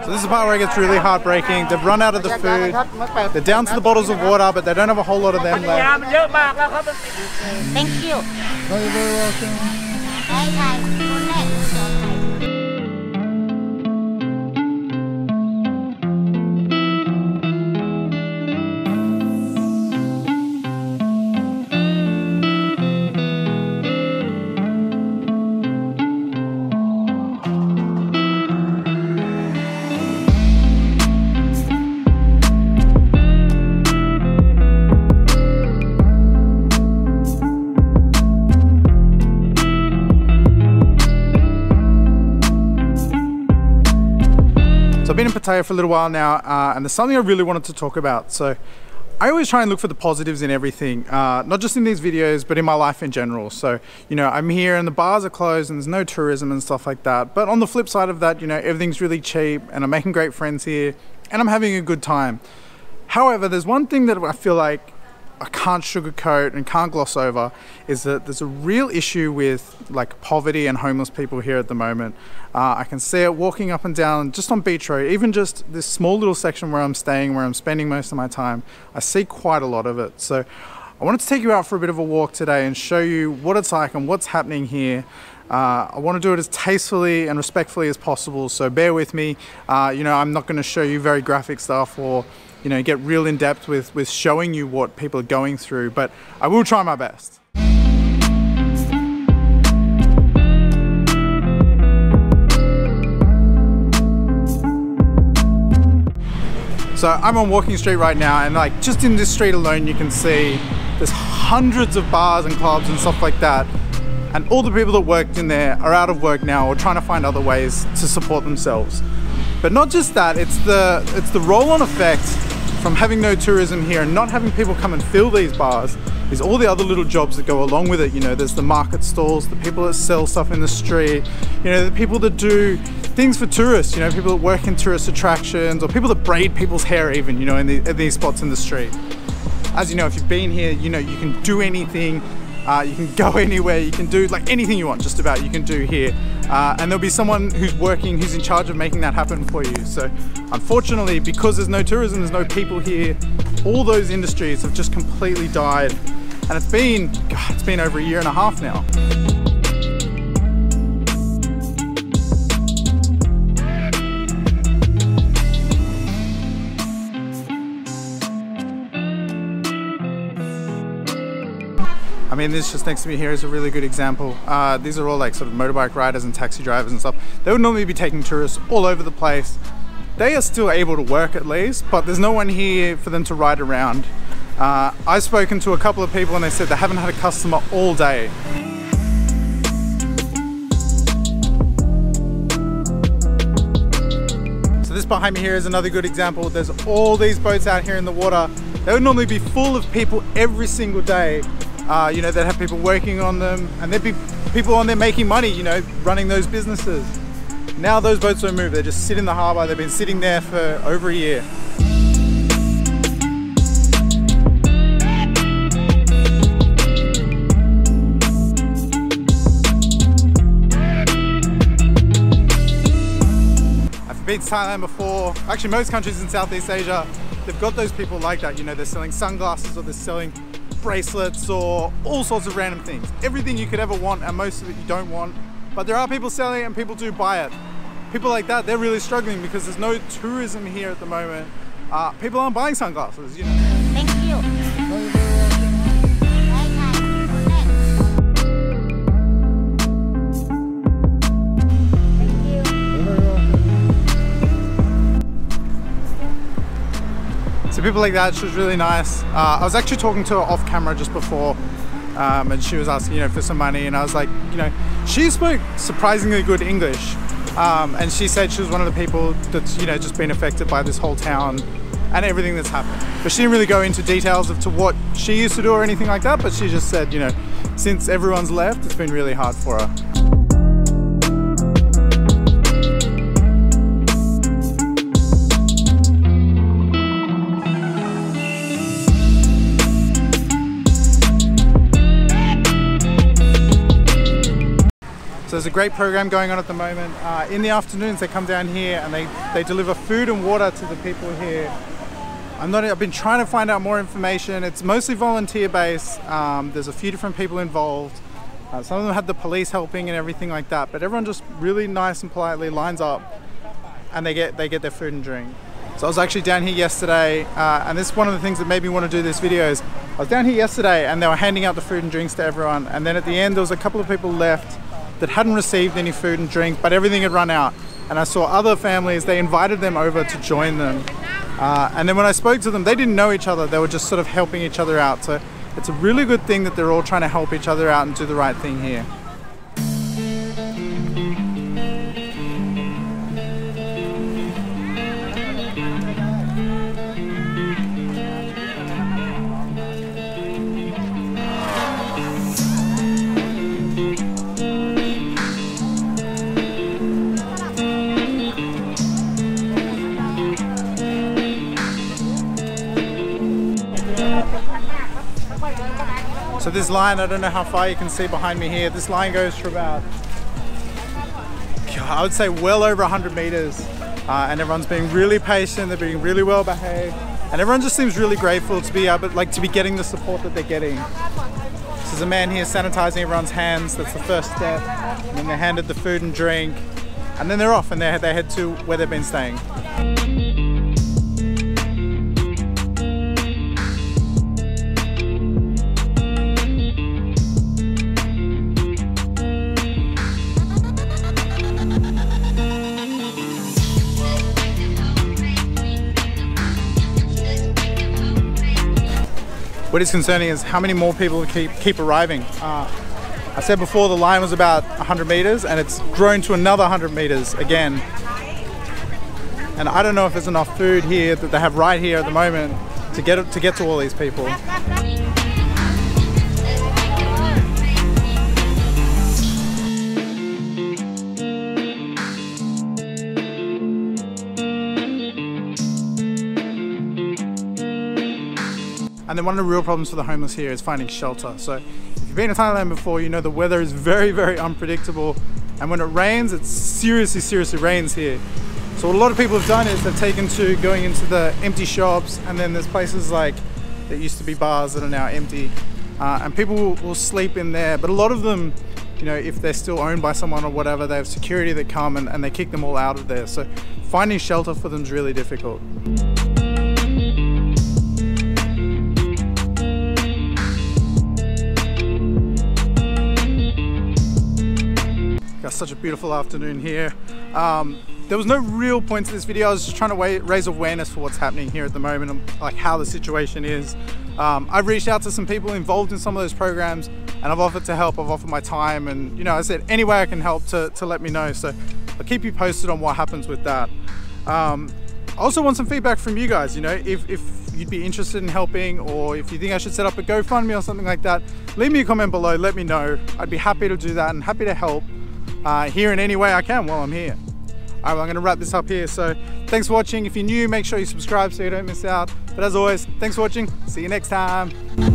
So this is the part where it gets really heartbreaking. They've run out of the food. They're down to the bottles of water, but they don't have a whole lot of them left. Thank you. Oh, you're very welcome. So I've been in Pattaya for a little while now, and there's something I really wanted to talk about. So I always try and look for the positives in everything, not just in these videos, but in my life in general. So, you know, I'm here and the bars are closed and there's no tourism and stuff like that. But on the flip side of that, you know, everything's really cheap and I'm making great friends here and I'm having a good time. However, there's one thing that I feel like I can't sugarcoat and can't gloss over, is that there's a real issue with like poverty and homeless people here at the moment. I can see it walking up and down just on Beach Road, even just this small little section where I'm staying, where I'm spending most of my time. I see quite a lot of it. So I wanted to take you out for a bit of a walk today and show you what it's like and what's happening here. I want to do it as tastefully and respectfully as possible, so bear with me. You know, I'm not going to show you very graphic stuff or, you know, get real in depth with showing you what people are going through, but I will try my best. So I'm on Walking Street right now, and like just in this street alone you can see there's hundreds of bars and clubs and stuff like that, and all the people that worked in there are out of work now or trying to find other ways to support themselves. But not just that, it's the roll-on effect from having no tourism here and not having people come and fill these bars is all the other little jobs that go along with it. You know, there's the market stalls, the people that sell stuff in the street, you know, the people that do things for tourists, you know, people that work in tourist attractions, or people that braid people's hair even, you know, in these spots in the street. As you know, if you've been here, you know, you can do anything, you can go anywhere, you can do like anything you want, just about, you can do here. And there'll be someone who's working, who's in charge of making that happen for you. So unfortunately, because there's no tourism, there's no people here, all those industries have just completely died. And it's been over a year and a half now. I mean, this just next to me here is a really good example. These are all like sort of motorbike riders and taxi drivers and stuff. They would normally be taking tourists all over the place. They are still able to work at least, but there's no one here for them to ride around. I've spoken to a couple of people and they said they haven't had a customer all day. So this behind me here is another good example. There's all these boats out here in the water. They would normally be full of people every single day. You know, they'd have people working on them and there'd be people on there making money, you know, running those businesses. Now those boats don't move, they just sit in the harbour. They've been sitting there for over a year. I've been to Thailand before. Actually, most countries in Southeast Asia, they've got those people like that. You know, they're selling sunglasses or they're selling bracelets or all sorts of random things. Everything you could ever want, and most of it you don't want. But there are people selling it and people do buy it. People like that, they're really struggling because there's no tourism here at the moment. People aren't buying sunglasses, you know. Thank you. So people like that, she was really nice. I was actually talking to her off camera just before, and she was asking, you know, for some money, and I was like, you know, she spoke surprisingly good English, and she said she was one of the people that's, you know, just been affected by this whole town and everything that's happened. But she didn't really go into details of to what she used to do or anything like that, but she just said, you know, since everyone's left, it's been really hard for her. So there's a great program going on at the moment. In the afternoons they come down here and they deliver food and water to the people here. I've been trying to find out more information. It's mostly volunteer based. There's a few different people involved. Some of them had the police helping and everything like that, but everyone just really nice and politely lines up and they get their food and drink. So I was actually down here yesterday, and this is one of the things that made me want to do this video. Is I was down here yesterday and they were handing out the food and drinks to everyone, and then at the end there was a couple of people left that hadn't received any food and drink, but everything had run out. And I saw other families, they invited them over to join them. And then when I spoke to them, they didn't know each other, they were just sort of helping each other out. So it's a really good thing that they're all trying to help each other out and do the right thing here. So this line, I don't know how far you can see behind me here, this line goes for about, I would say well over 100 meters. And everyone's being really patient, they're being really well behaved, and everyone just seems really grateful to be able, to be getting the support that they're getting. So there's a man here sanitizing everyone's hands, that's the first step, and then they're handed the food and drink, and then they're off and they head to where they've been staying. What is concerning is how many more people keep arriving. I said before the line was about 100 meters and it's grown to another 100 meters again. And I don't know if there's enough food here that they have right here at the moment to get to all these people. And then one of the real problems for the homeless here is finding shelter. So if you've been to Thailand before, you know the weather is very, very unpredictable. And when it rains, it seriously rains here. So what a lot of people have done is they've taken to going into the empty shops, and then there's places like, that used to be bars that are now empty. And people will sleep in there. But a lot of them, you know, if they're still owned by someone or whatever, they have security that come and they kick them all out of there. So finding shelter for them is really difficult. Got such a beautiful afternoon here. There was no real point to this video. I was just trying to raise awareness for what's happening here at the moment and like how the situation is. I've reached out to some people involved in some of those programs and I've offered to help. I've offered my time, and you know, I said any way I can help to let me know. So I'll keep you posted on what happens with that. I also want some feedback from you guys. You know, if you'd be interested in helping, or if you think I should set up a GoFundMe or something like that, leave me a comment below, let me know. I'd be happy to do that and happy to help here in any way I can while I'm here. All right, well, I'm gonna wrap this up here. So thanks for watching. If you're new, make sure you subscribe so you don't miss out. But as always, thanks for watching. See you next time.